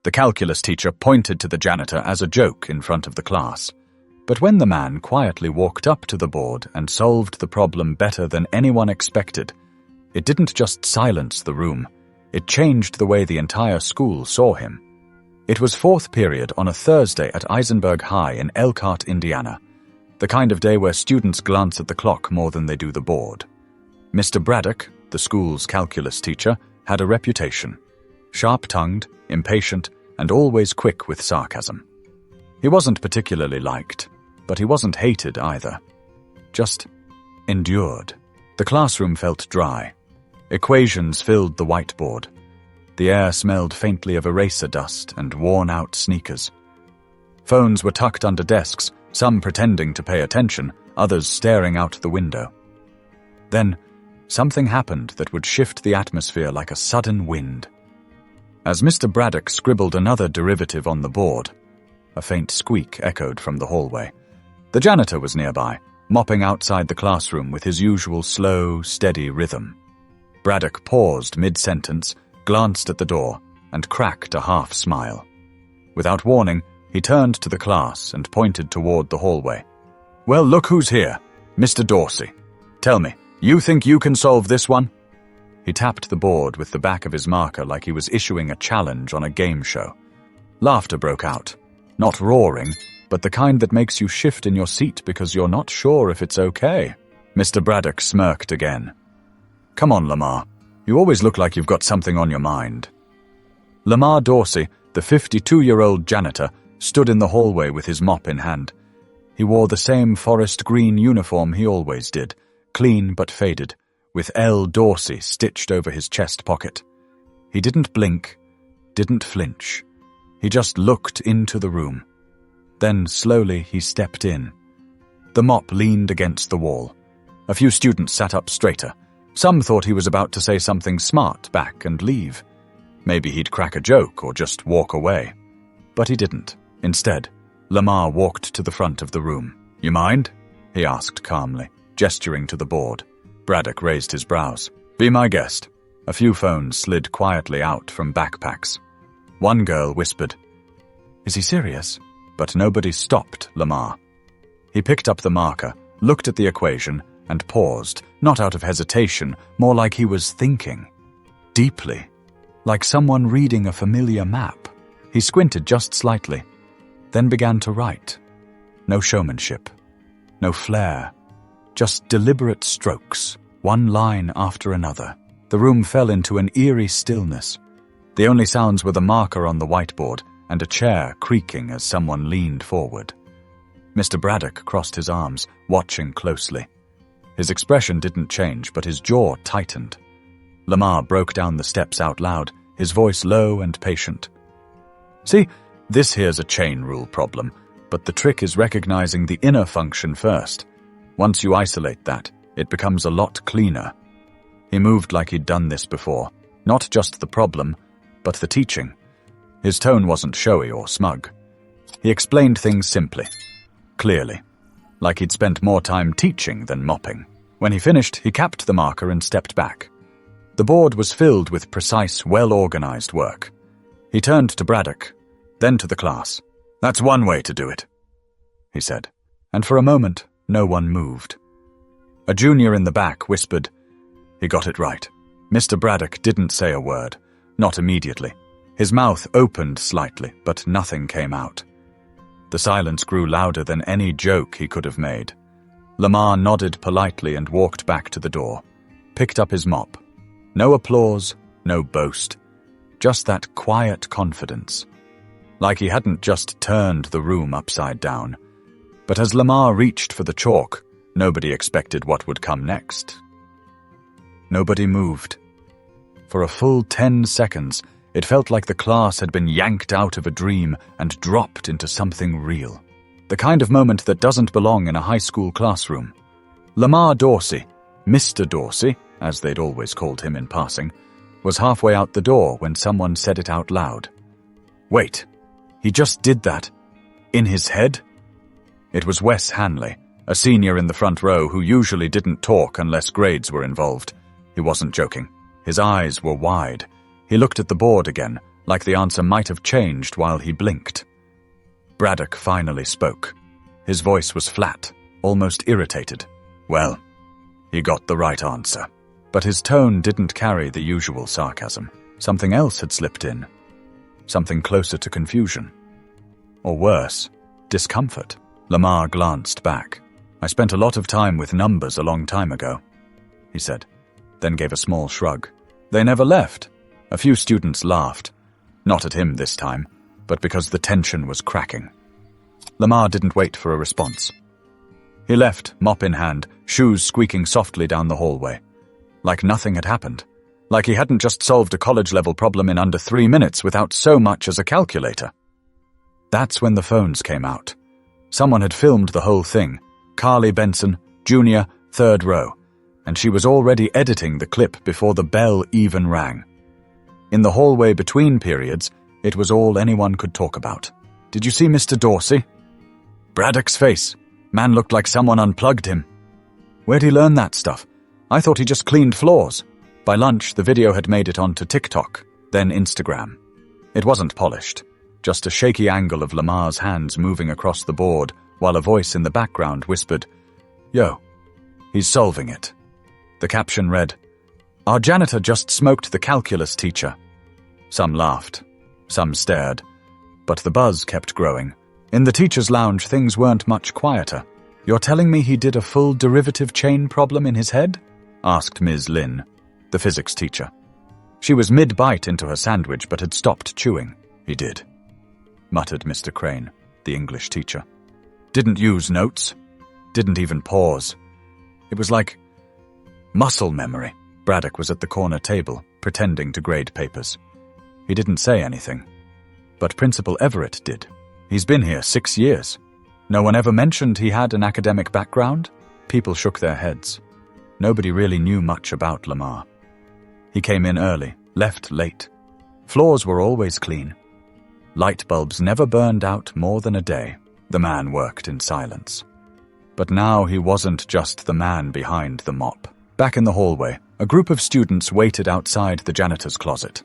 The calculus teacher pointed to the janitor as a joke in front of the class. But when the man quietly walked up to the board and solved the problem better than anyone expected, it didn't just silence the room, it changed the way the entire school saw him. It was fourth period on a Thursday at Eisenberg High in Elkhart, Indiana, the kind of day where students glance at the clock more than they do the board. Mr. Braddock, the school's calculus teacher, had a reputation. Sharp-tongued, impatient, and always quick with sarcasm. He wasn't particularly liked, but he wasn't hated either. Just endured. The classroom felt dry. Equations filled the whiteboard. The air smelled faintly of eraser dust and worn-out sneakers. Phones were tucked under desks, some pretending to pay attention, others staring out the window. Then, something happened that would shift the atmosphere like a sudden wind. As Mr. Braddock scribbled another derivative on the board, a faint squeak echoed from the hallway. The janitor was nearby, mopping outside the classroom with his usual slow, steady rhythm. Braddock paused mid-sentence, glanced at the door, and cracked a half-smile. Without warning, he turned to the class and pointed toward the hallway. "Well, look who's here. Mr. Dorsey. Tell me, you think you can solve this one?" He tapped the board with the back of his marker like he was issuing a challenge on a game show. Laughter broke out. Not roaring, but the kind that makes you shift in your seat because you're not sure if it's okay. Mr. Braddock smirked again. "Come on, Lamar. You always look like you've got something on your mind." Lamar Dorsey, the 52-year-old janitor, stood in the hallway with his mop in hand. He wore the same forest green uniform he always did, clean but faded, with L. Dorsey stitched over his chest pocket. He didn't blink, didn't flinch. He just looked into the room. Then slowly he stepped in. The mop leaned against the wall. A few students sat up straighter. Some thought he was about to say something smart back and leave. Maybe he'd crack a joke or just walk away. But he didn't. Instead, Lamar walked to the front of the room. "You mind?" he asked calmly, gesturing to the board. Braddock raised his brows. "Be my guest." A few phones slid quietly out from backpacks. One girl whispered, "Is he serious?" But nobody stopped Lamar. He picked up the marker, looked at the equation, and paused, not out of hesitation, more like he was thinking. Deeply. Like someone reading a familiar map. He squinted just slightly, then began to write. No showmanship. No flair. Just deliberate strokes, one line after another. The room fell into an eerie stillness. The only sounds were the marker on the whiteboard and a chair creaking as someone leaned forward. Mr. Braddock crossed his arms, watching closely. His expression didn't change, but his jaw tightened. Lamar broke down the steps out loud, his voice low and patient. "See, this here's a chain rule problem, but the trick is recognizing the inner function first. Once you isolate that, it becomes a lot cleaner." He moved like he'd done this before, not just the problem, but the teaching. His tone wasn't showy or smug. He explained things simply, clearly, like he'd spent more time teaching than mopping. When he finished, he capped the marker and stepped back. The board was filled with precise, well-organized work. He turned to Braddock, then to the class. "That's one way to do it," he said, and for a moment, no one moved. A junior in the back whispered, "He got it right." Mr. Braddock didn't say a word, not immediately. His mouth opened slightly, but nothing came out. The silence grew louder than any joke he could have made. Lamar nodded politely and walked back to the door, picked up his mop. No applause, no boast, just that quiet confidence. Like he hadn't just turned the room upside down. But as Lamar reached for the chalk, nobody expected what would come next. Nobody moved. For a full 10 seconds, it felt like the class had been yanked out of a dream and dropped into something real. The kind of moment that doesn't belong in a high school classroom. Lamar Dorsey, Mr. Dorsey, as they'd always called him in passing, was halfway out the door when someone said it out loud. Wait, he just did that? In his head? It was Wes Hanley, a senior in the front row who usually didn't talk unless grades were involved. He wasn't joking. His eyes were wide. He looked at the board again, like the answer might have changed while he blinked. Braddock finally spoke. His voice was flat, almost irritated. Well, he got the right answer. But his tone didn't carry the usual sarcasm. Something else had slipped in. Something closer to confusion. Or worse, discomfort. Lamar glanced back. I spent a lot of time with numbers a long time ago, he said, then gave a small shrug. They never left. A few students laughed. Not at him this time, but because the tension was cracking. Lamar didn't wait for a response. He left, mop in hand, shoes squeaking softly down the hallway. Like nothing had happened. Like he hadn't just solved a college-level problem in under 3 minutes without so much as a calculator. That's when the phones came out. Someone had filmed the whole thing. Carly Benson, Junior, 3rd row. And she was already editing the clip before the bell even rang. In the hallway between periods, it was all anyone could talk about. Did you see Mr. Dorsey? Braddock's face. Man looked like someone unplugged him. Where'd he learn that stuff? I thought he just cleaned floors. By lunch, the video had made it onto TikTok, then Instagram. It wasn't polished, just a shaky angle of Lamar's hands moving across the board while a voice in the background whispered, "Yo, he's solving it." The caption read, "Our janitor just smoked the calculus teacher." Some laughed, some stared, but the buzz kept growing. In the teacher's lounge, things weren't much quieter. "You're telling me he did a full derivative chain problem in his head?" asked Ms. Lin, the physics teacher. She was mid-bite into her sandwich but had stopped chewing. "He did," muttered Mr. Crane, the English teacher. "Didn't use notes. Didn't even pause. It was like muscle memory." Braddock was at the corner table, pretending to grade papers. He didn't say anything. But Principal Everett did. He's been here 6 years. No one ever mentioned he had an academic background? People shook their heads. Nobody really knew much about Lamar. He came in early, left late. Floors were always clean. Light bulbs never burned out more than a day. The man worked in silence. But now he wasn't just the man behind the mop. Back in the hallway, a group of students waited outside the janitor's closet.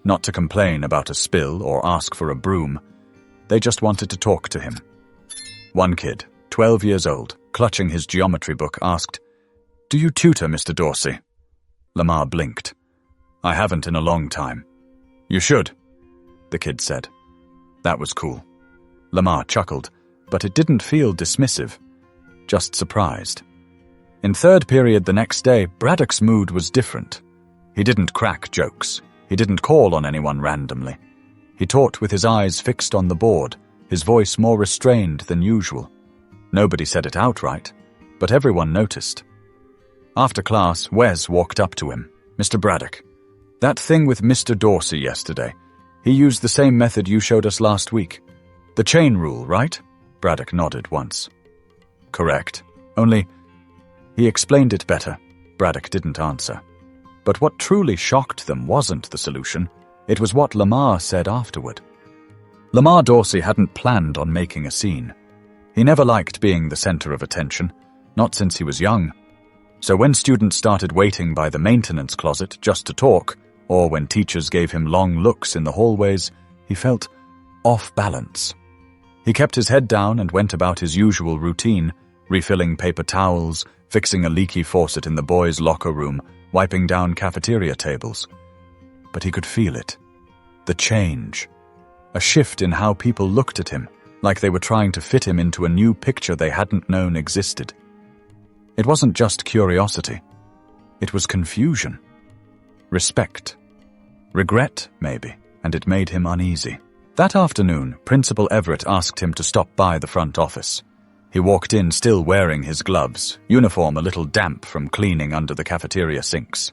Not to complain about a spill or ask for a broom. They just wanted to talk to him. One kid, 12 years old, clutching his geometry book, asked, "Do you tutor, Mr. Dorsey?" Lamar blinked. "I haven't in a long time." "You should," the kid said. That was cool. Lamar chuckled, but it didn't feel dismissive, just surprised. In 3rd period the next day, Braddock's mood was different. He didn't crack jokes. He didn't call on anyone randomly. He taught with his eyes fixed on the board, his voice more restrained than usual. Nobody said it outright, but everyone noticed. After class, Wes walked up to him. "Mr. Braddock, that thing with Mr. Dorsey yesterday, he used the same method you showed us last week. The chain rule, right?" Braddock nodded once. "Correct. Only, he explained it better." Braddock didn't answer. But what truly shocked them wasn't the solution. It was what Lamar said afterward. Lamar Dorsey hadn't planned on making a scene. He never liked being the center of attention, not since he was young. So when students started waiting by the maintenance closet just to talk, or when teachers gave him long looks in the hallways, he felt off balance. He kept his head down and went about his usual routine, refilling paper towels, fixing a leaky faucet in the boys' locker room, wiping down cafeteria tables. But he could feel it. The change. A shift in how people looked at him, like they were trying to fit him into a new picture they hadn't known existed. It wasn't just curiosity. It was confusion. Respect. Regret, maybe, and it made him uneasy. That afternoon, Principal Everett asked him to stop by the front office. He walked in still wearing his gloves, uniform a little damp from cleaning under the cafeteria sinks.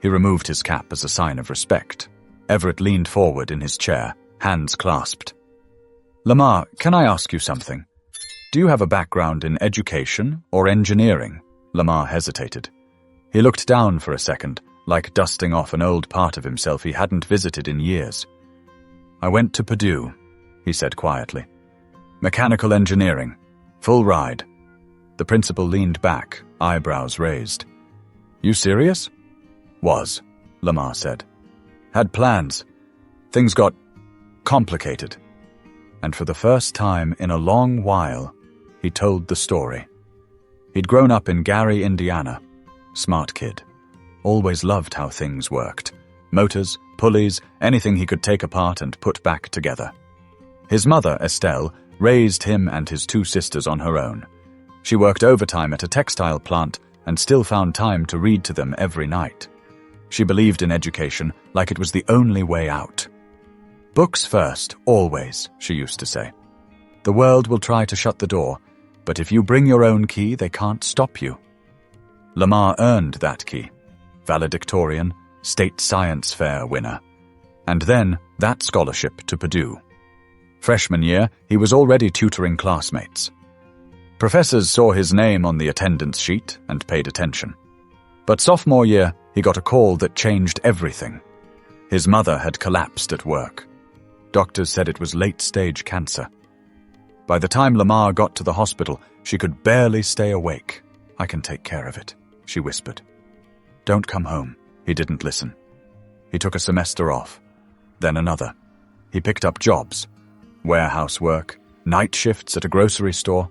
He removed his cap as a sign of respect. Everett leaned forward in his chair, hands clasped. "Lamar, can I ask you something? Do you have a background in education or engineering?" Lamar hesitated. He looked down for a second, like dusting off an old part of himself he hadn't visited in years. "I went to Purdue," he said quietly. "Mechanical engineering. Full ride." The principal leaned back, eyebrows raised. "You serious?" "Was," Lamar said. "Had plans. Things got complicated. And for the first time in a long while, he told the story. He'd grown up in Gary, Indiana. Smart kid. Always loved how things worked. Motors, pulleys, anything he could take apart and put back together. His mother, Estelle, raised him and his 2 sisters on her own. She worked overtime at a textile plant and still found time to read to them every night. She believed in education like it was the only way out. Books first, always, she used to say. The world will try to shut the door, but if you bring your own key, they can't stop you. Lamar earned that key. Valedictorian, state science fair winner. And then that scholarship to Purdue. Freshman year, he was already tutoring classmates. Professors saw his name on the attendance sheet and paid attention. But sophomore year, he got a call that changed everything. His mother had collapsed at work. Doctors said it was late-stage cancer. By the time Lamar got to the hospital, she could barely stay awake. "I can take care of it," she whispered. "Don't come home." He didn't listen. He took a semester off, then another. He picked up jobs, warehouse work, night shifts at a grocery store.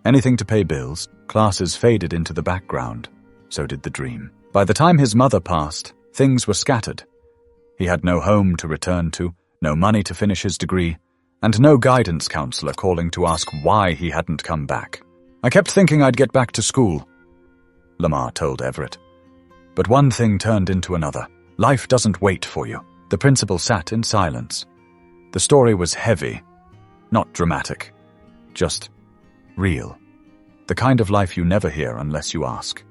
Anything to pay bills. Classes faded into the background. So did the dream. By the time his mother passed, things were scattered. He had no home to return to, no money to finish his degree, and no guidance counselor calling to ask why he hadn't come back. "I kept thinking I'd get back to school," Lamar told Everett. But one thing turned into another. Life doesn't wait for you. The principal sat in silence. The story was heavy, not dramatic, just real. The kind of life you never hear unless you ask.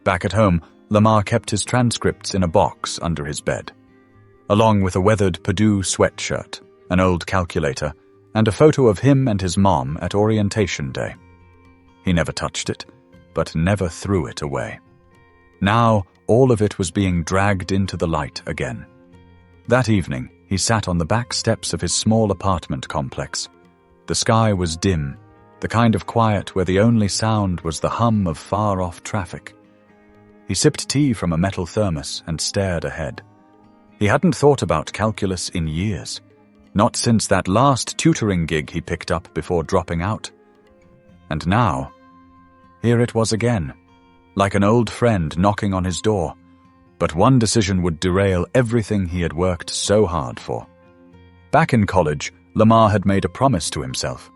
Back at home, Lamar kept his transcripts in a box under his bed, along with a weathered Purdue sweatshirt, an old calculator, and a photo of him and his mom at orientation day. He never touched it, but never threw it away. Now, all of it was being dragged into the light again. That evening, he sat on the back steps of his small apartment complex. The sky was dim, the kind of quiet where the only sound was the hum of far-off traffic. He sipped tea from a metal thermos and stared ahead. He hadn't thought about calculus in years, not since that last tutoring gig he picked up before dropping out. And now, here it was again, like an old friend knocking on his door. But one decision would derail everything he had worked so hard for. Back in college, Lamar had made a promise to himself.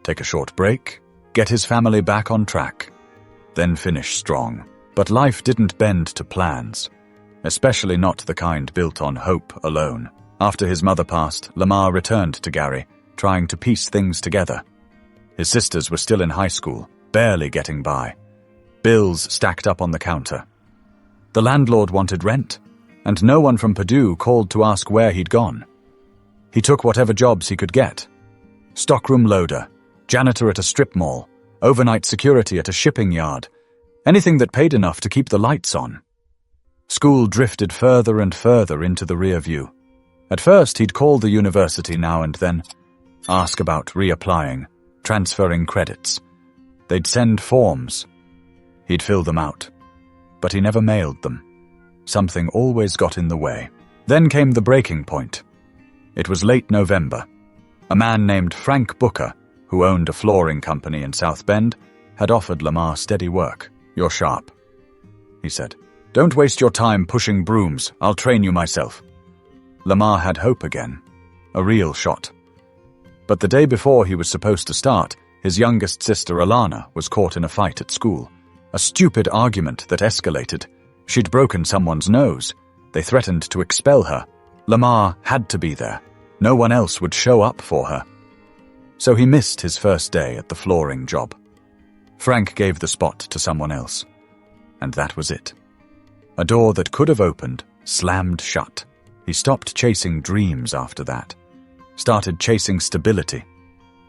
Take a short break, get his family back on track, then finish strong. But life didn't bend to plans, especially not the kind built on hope alone. After his mother passed, Lamar returned to Gary, trying to piece things together. His sisters were still in high school, barely getting by. Bills stacked up on the counter. The landlord wanted rent, and no one from Purdue called to ask where he'd gone. He took whatever jobs he could get. Stockroom loader, janitor at a strip mall, overnight security at a shipping yard, anything that paid enough to keep the lights on. School drifted further and further into the rear view. At first, he'd call the university now and then, ask about reapplying, transferring credits. They'd send forms. He'd fill them out. But he never mailed them. Something always got in the way. Then came the breaking point. It was late November. A man named Frank Booker, who owned a flooring company in South Bend, had offered Lamar steady work. "You're sharp," he said. "Don't waste your time pushing brooms. I'll train you myself." Lamar had hope again. A real shot. But the day before he was supposed to start, his youngest sister Alana was caught in a fight at school. A stupid argument that escalated. She'd broken someone's nose. They threatened to expel her. Lamar had to be there. No one else would show up for her. So he missed his first day at the flooring job. Frank gave the spot to someone else. And that was it. A door that could have opened slammed shut. He stopped chasing dreams after that. Started chasing stability.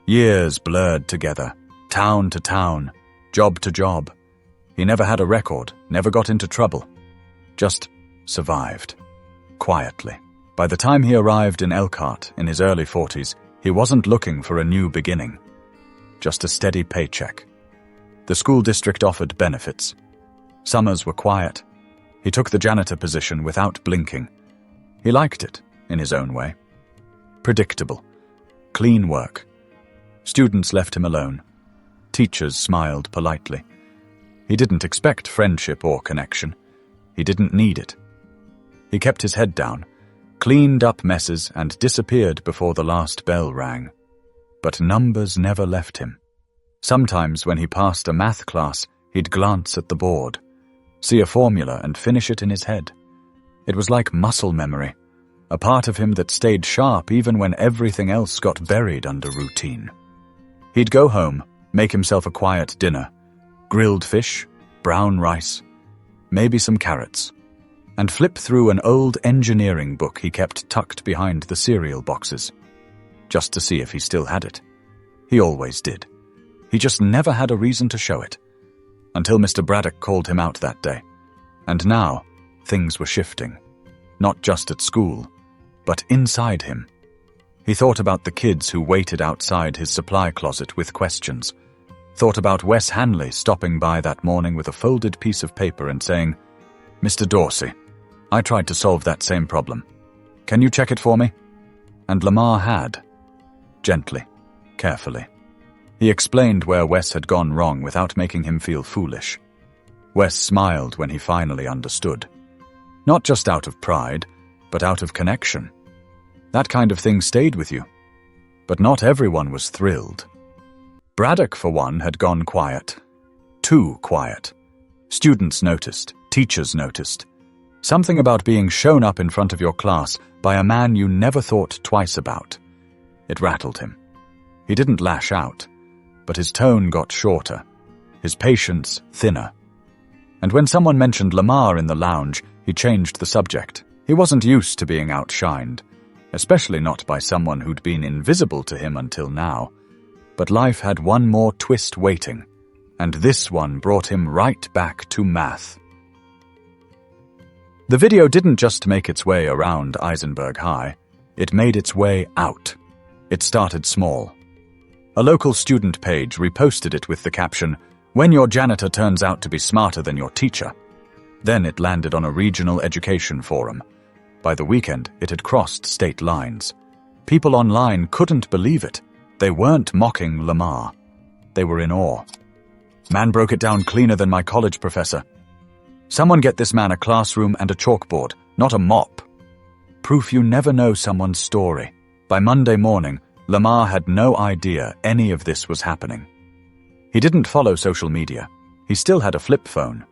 Years blurred together. Town to town. Job to job. He never had a record, never got into trouble. Just survived. Quietly. By the time he arrived in Elkhart in his early 40s, he wasn't looking for a new beginning. Just a steady paycheck. The school district offered benefits. Summers were quiet. He took the janitor position without blinking. He liked it. in his own way. Predictable. Clean work. Students left him alone. Teachers smiled politely. He didn't expect friendship or connection. He didn't need it. He kept his head down, cleaned up messes, and disappeared before the last bell rang. But numbers never left him. Sometimes when he passed a math class, he'd glance at the board, see a formula and finish it in his head. It was like muscle memory, a part of him that stayed sharp even when everything else got buried under routine. He'd go home, make himself a quiet dinner, grilled fish, brown rice, maybe some carrots, and flip through an old engineering book he kept tucked behind the cereal boxes, just to see if he still had it. He always did. He just never had a reason to show it, until Mr. Braddock called him out that day. And now, things were shifting, not just at school, but inside him. He thought about the kids who waited outside his supply closet with questions, thought about Wes Hanley stopping by that morning with a folded piece of paper and saying, "Mr. Dorsey, I tried to solve that same problem. Can you check it for me?" And Lamar had. Gently, carefully. He explained where Wes had gone wrong without making him feel foolish. Wes smiled when he finally understood. Not just out of pride, but out of connection. That kind of thing stayed with you. But not everyone was thrilled. Braddock, for one, had gone quiet. Too quiet. Students noticed, teachers noticed. Something about being shown up in front of your class by a man you never thought twice about. It rattled him. He didn't lash out, but his tone got shorter, his patience thinner. And when someone mentioned Lamar in the lounge, he changed the subject. He wasn't used to being outshined, especially not by someone who'd been invisible to him until now. But life had one more twist waiting, and this one brought him right back to math. The video didn't just make its way around Eisenberg High, it made its way out. It started small. A local student page reposted it with the caption, "When your janitor turns out to be smarter than your teacher." Then it landed on a regional education forum. By the weekend, it had crossed state lines. People online couldn't believe it. They weren't mocking Lamar. They were in awe. "Man broke it down cleaner than my college professor. Someone get this man a classroom and a chalkboard, not a mop." Proof you never know someone's story. By Monday morning, Lamar had no idea any of this was happening. He didn't follow social media. He still had a flip phone.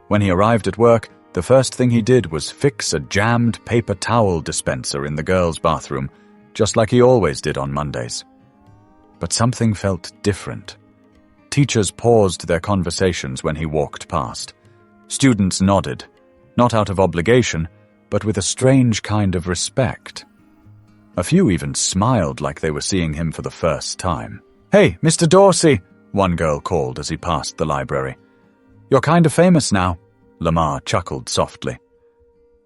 When he arrived at work, the first thing he did was fix a jammed paper towel dispenser in the girls' bathroom, just like he always did on Mondays. But something felt different. Teachers paused their conversations when he walked past. Students nodded, not out of obligation, but with a strange kind of respect. A few even smiled like they were seeing him for the first time. "Hey, Mr. Dorsey," one girl called as he passed the library. "You're kind of famous now." Lamar chuckled softly.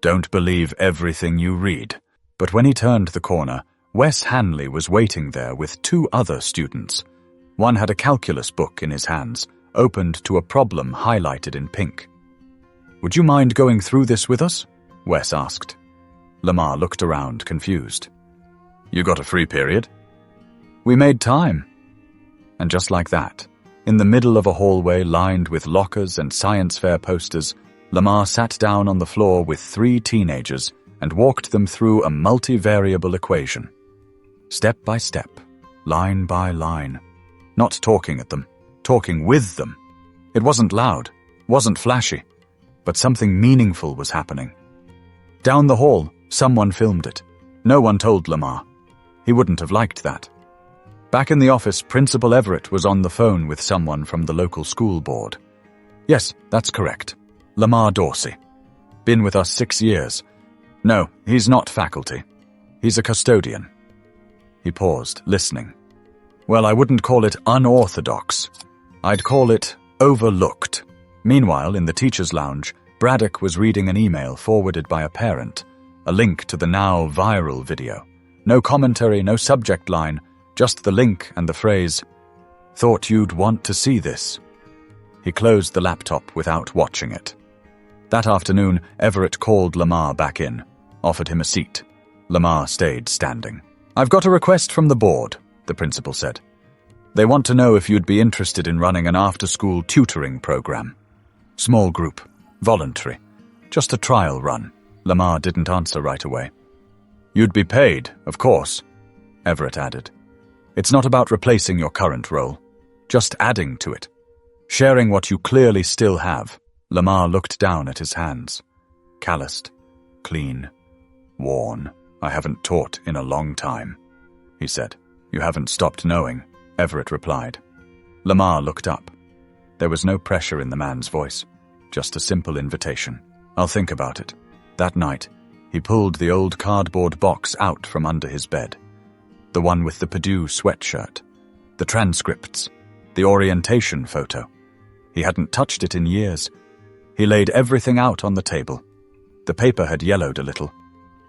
Don't believe everything you read. But when he turned the corner, Wes Hanley was waiting there with two other students. One had a calculus book in his hands, opened to a problem highlighted in pink. "Would you mind going through this with us?" Wes asked. Lamar looked around, confused. "You got a free period?" "We made time." And just like that, in the middle of a hallway lined with lockers and science fair posters, Lamar sat down on the floor with three teenagers and walked them through a multivariable equation. Step by step, line by line. Not talking at them, talking with them. It wasn't loud, wasn't flashy, but something meaningful was happening. Down the hall, someone filmed it. No one told Lamar. He wouldn't have liked that. Back in the office, Principal Everett was on the phone with someone from the local school board. "Yes, that's correct. Lamar Dorsey. Been with us 6 years. No, he's not faculty. He's a custodian." He paused, listening. "Well, I wouldn't call it unorthodox. I'd call it overlooked." Meanwhile, in the teacher's lounge, Braddock was reading an email forwarded by a parent, a link to the now viral video. No commentary, no subject line, just the link and the phrase, "Thought you'd want to see this." He closed the laptop without watching it. That afternoon, Everett called Lamar back in, offered him a seat. Lamar stayed standing. "I've got a request from the board," the principal said. "They want to know if you'd be interested in running an after-school tutoring program. Small group, voluntary, just a trial run." Lamar didn't answer right away. "You'd be paid, of course," Everett added. "It's not about replacing your current role, just adding to it. Sharing what you clearly still have." Lamar looked down at his hands. Calloused, clean, worn. "I haven't taught in a long time," he said. "You haven't stopped knowing," Everett replied. Lamar looked up. There was no pressure in the man's voice, just a simple invitation. "I'll think about it." That night, he pulled the old cardboard box out from under his bed. The one with the Purdue sweatshirt, the transcripts, the orientation photo. He hadn't touched it in years. He laid everything out on the table. The paper had yellowed a little.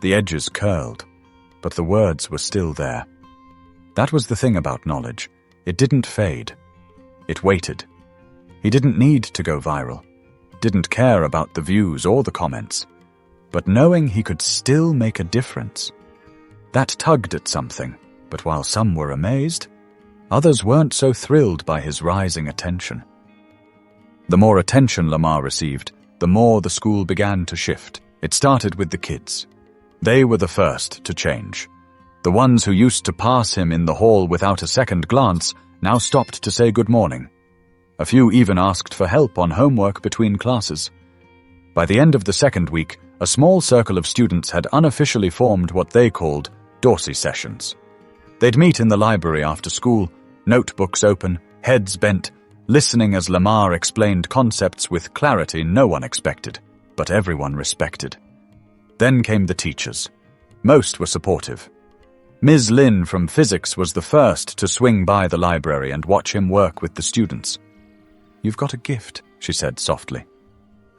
The edges curled, but the words were still there. That was the thing about knowledge. It didn't fade. It waited. He didn't need to go viral, didn't care about the views or the comments, but knowing he could still make a difference. That tugged at something, but while some were amazed, others weren't so thrilled by his rising attention. The more attention Lamar received, the more the school began to shift. It started with the kids. They were the first to change. The ones who used to pass him in the hall without a second glance now stopped to say good morning. A few even asked for help on homework between classes. By the end of the second week, a small circle of students had unofficially formed what they called Dorsey sessions. They'd meet in the library after school, notebooks open, heads bent, listening as Lamar explained concepts with clarity no one expected, but everyone respected. Then came the teachers. Most were supportive. Ms. Lin from physics was the first to swing by the library and watch him work with the students. "You've got a gift," she said softly.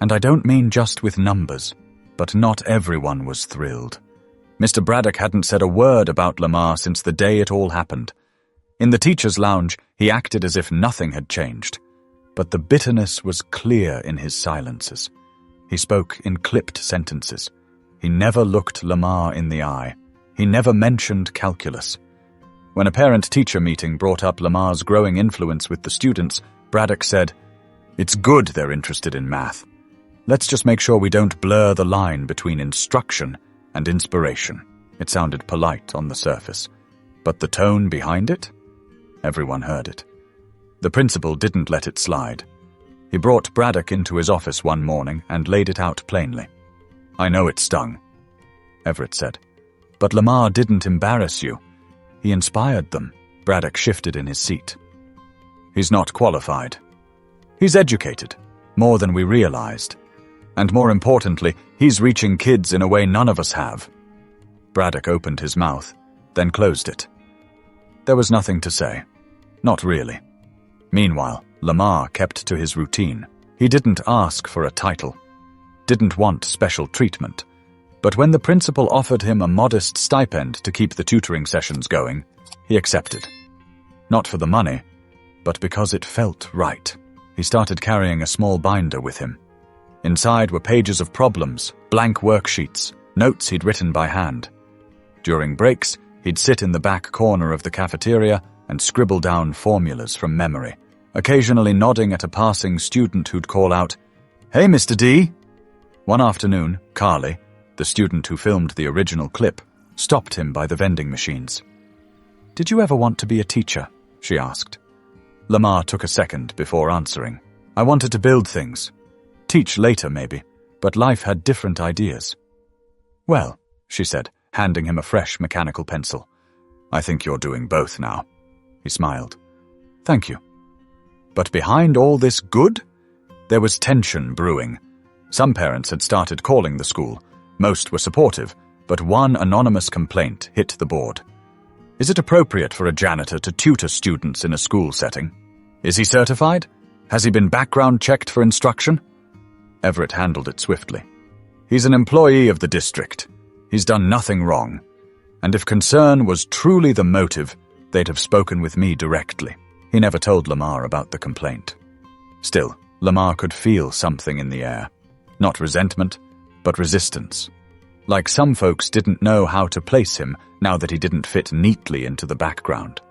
"And I don't mean just with numbers." But not everyone was thrilled. Mr. Braddock hadn't said a word about Lamar since the day it all happened. In the teacher's lounge, he acted as if nothing had changed. But the bitterness was clear in his silences. He spoke in clipped sentences. He never looked Lamar in the eye. He never mentioned calculus. When a parent-teacher meeting brought up Lamar's growing influence with the students, Braddock said, "It's good they're interested in math. Let's just make sure we don't blur the line between instruction and inspiration." It sounded polite on the surface, but the tone behind it? Everyone heard it. The principal didn't let it slide. He brought Braddock into his office one morning and laid it out plainly. "I know it stung," Everett said, "but Lamar didn't embarrass you. He inspired them." Braddock shifted in his seat. "He's not qualified. He's educated, more than we realized. And more importantly, he's reaching kids in a way none of us have." Braddock opened his mouth, then closed it. There was nothing to say. Not really. Meanwhile, Lamar kept to his routine. He didn't ask for a title, didn't want special treatment. But when the principal offered him a modest stipend to keep the tutoring sessions going, he accepted. Not for the money, but because it felt right. He started carrying a small binder with him. Inside were pages of problems, blank worksheets, notes he'd written by hand. During breaks, he'd sit in the back corner of the cafeteria and scribble down formulas from memory, occasionally nodding at a passing student who'd call out, "Hey, Mr. D!" One afternoon, Carly, the student who filmed the original clip, stopped him by the vending machines. "Did you ever want to be a teacher?" she asked. Lamar took a second before answering. "I wanted to build things. Teach later, maybe, but life had different ideas." "Well," she said, handing him a fresh mechanical pencil, "I think you're doing both now." He smiled. "Thank you." But behind all this good, there was tension brewing. Some parents had started calling the school. Most were supportive, but one anonymous complaint hit the board. "Is it appropriate for a janitor to tutor students in a school setting? Is he certified? Has he been background checked for instruction?" Everett handled it swiftly. "He's an employee of the district. He's done nothing wrong. And if concern was truly the motive, they'd have spoken with me directly." He never told Lamar about the complaint. Still, Lamar could feel something in the air. Not resentment, but resistance. Like some folks didn't know how to place him now that he didn't fit neatly into the background.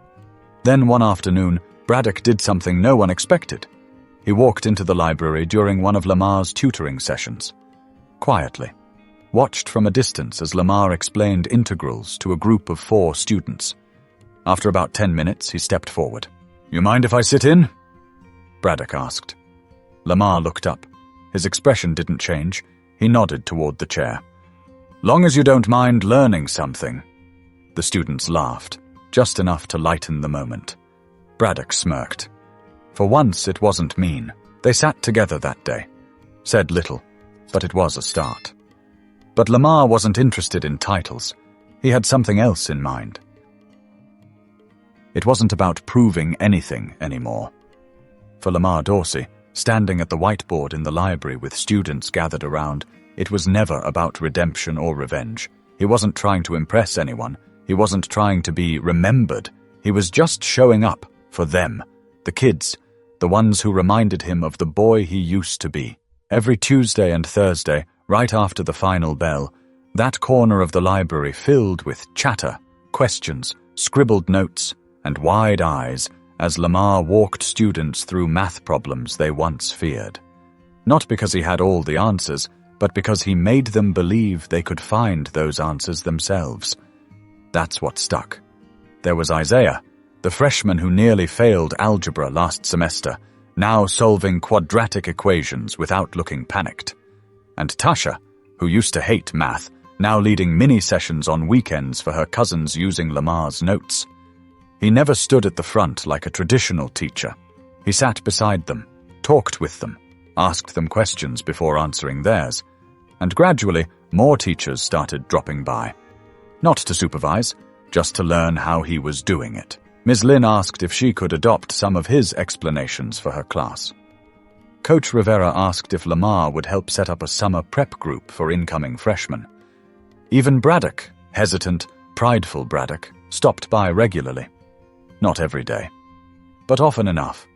Then one afternoon, Braddock did something no one expected. He walked into the library during one of Lamar's tutoring sessions. Quietly, watched from a distance as Lamar explained integrals to a group of 4 students. After about 10 minutes, he stepped forward. "You mind if I sit in?" Braddock asked. Lamar looked up. His expression didn't change. He nodded toward the chair. "Long as you don't mind learning something." The students laughed, just enough to lighten the moment. Braddock smirked. For once, it wasn't mean. They sat together that day. Said little, but it was a start. But Lamar wasn't interested in titles. He had something else in mind. It wasn't about proving anything anymore. For Lamar Dorsey, standing at the whiteboard in the library with students gathered around, it was never about redemption or revenge. He wasn't trying to impress anyone. He wasn't trying to be remembered. He was just showing up for them, the kids, the ones who reminded him of the boy he used to be. Every Tuesday and Thursday, right after the final bell, that corner of the library filled with chatter, questions, scribbled notes, and wide eyes as Lamar walked students through math problems they once feared. Not because he had all the answers, but because he made them believe they could find those answers themselves. That's what stuck. There was Isaiah, the freshman who nearly failed algebra last semester, now solving quadratic equations without looking panicked. And Tasha, who used to hate math, now leading mini-sessions on weekends for her cousins using Lamar's notes. He never stood at the front like a traditional teacher. He sat beside them, talked with them, asked them questions before answering theirs, and gradually more teachers started dropping by. Not to supervise, just to learn how he was doing it. Ms. Lin asked if she could adopt some of his explanations for her class. Coach Rivera asked if Lamar would help set up a summer prep group for incoming freshmen. Even Braddock, hesitant, prideful Braddock, stopped by regularly. Not every day, but often enough.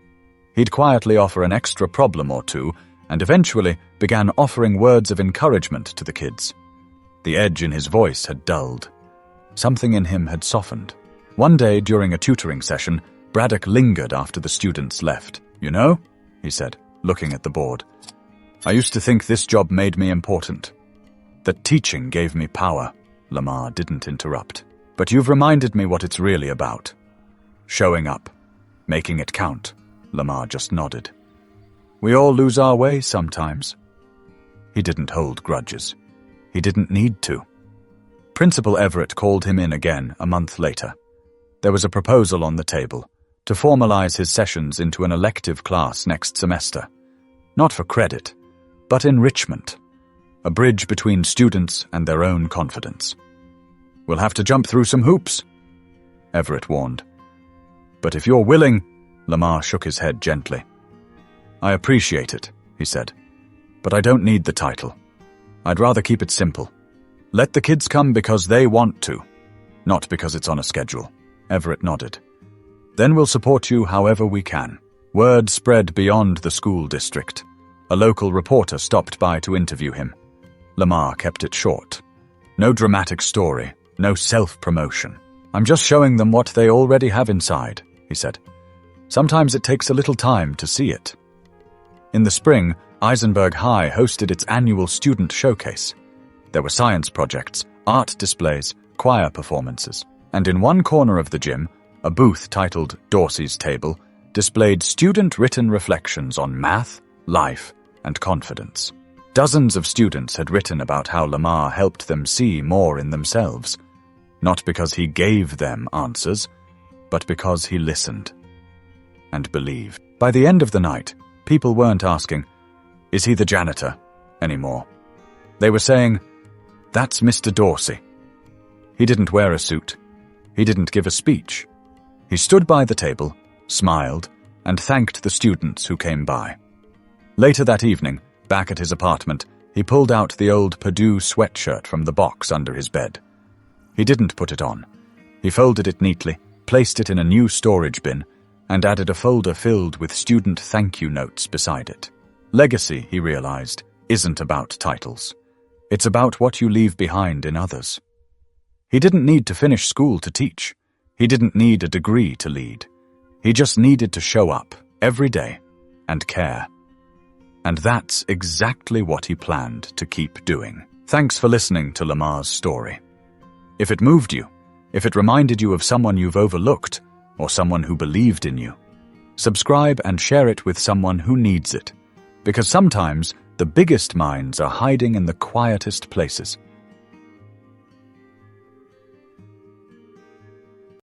He'd quietly offer an extra problem or two and eventually began offering words of encouragement to the kids. The edge in his voice had dulled. Something in him had softened. One day during a tutoring session, Braddock lingered after the students left. "You know," he said, looking at the board, "I used to think this job made me important. That teaching gave me power." Lamar didn't interrupt. "But you've reminded me what it's really about. Showing up. Making it count." Lamar just nodded. "We all lose our way sometimes." He didn't hold grudges. He didn't need to. Principal Everett called him in again a month later. There was a proposal on the table to formalize his sessions into an elective class next semester. Not for credit, but enrichment. A bridge between students and their own confidence. "We'll have to jump through some hoops," Everett warned. "But if you're willing," Lamar shook his head gently. "I appreciate it," he said, "but I don't need the title. I'd rather keep it simple. Let the kids come because they want to, not because it's on a schedule." Everett nodded. "Then we'll support you however we can." Word spread beyond the school district. A local reporter stopped by to interview him. Lamar kept it short. No dramatic story, no self-promotion. "I'm just showing them what they already have inside," he said. "Sometimes it takes a little time to see it." In the spring, Eisenberg High hosted its annual student showcase. There were science projects, art displays, choir performances, and in one corner of the gym, a booth titled Dorsey's Table displayed student-written reflections on math, life, and confidence. Dozens of students had written about how Lamar helped them see more in themselves, not because he gave them answers, but because he listened and believed. By the end of the night, people weren't asking, "Is he the janitor?" anymore. They were saying, "That's Mr. Dorsey." He didn't wear a suit. He didn't give a speech. He stood by the table, smiled, and thanked the students who came by. Later that evening, back at his apartment, he pulled out the old Purdue sweatshirt from the box under his bed. He didn't put it on. He folded it neatly, placed it in a new storage bin, and added a folder filled with student thank you notes beside it. Legacy, he realized, isn't about titles. It's about what you leave behind in others. He didn't need to finish school to teach. He didn't need a degree to lead. He just needed to show up every day and care. And that's exactly what he planned to keep doing. Thanks for listening to Lamar's story. If it moved you, if it reminded you of someone you've overlooked, or someone who believed in you, subscribe and share it with someone who needs it. Because sometimes the biggest minds are hiding in the quietest places.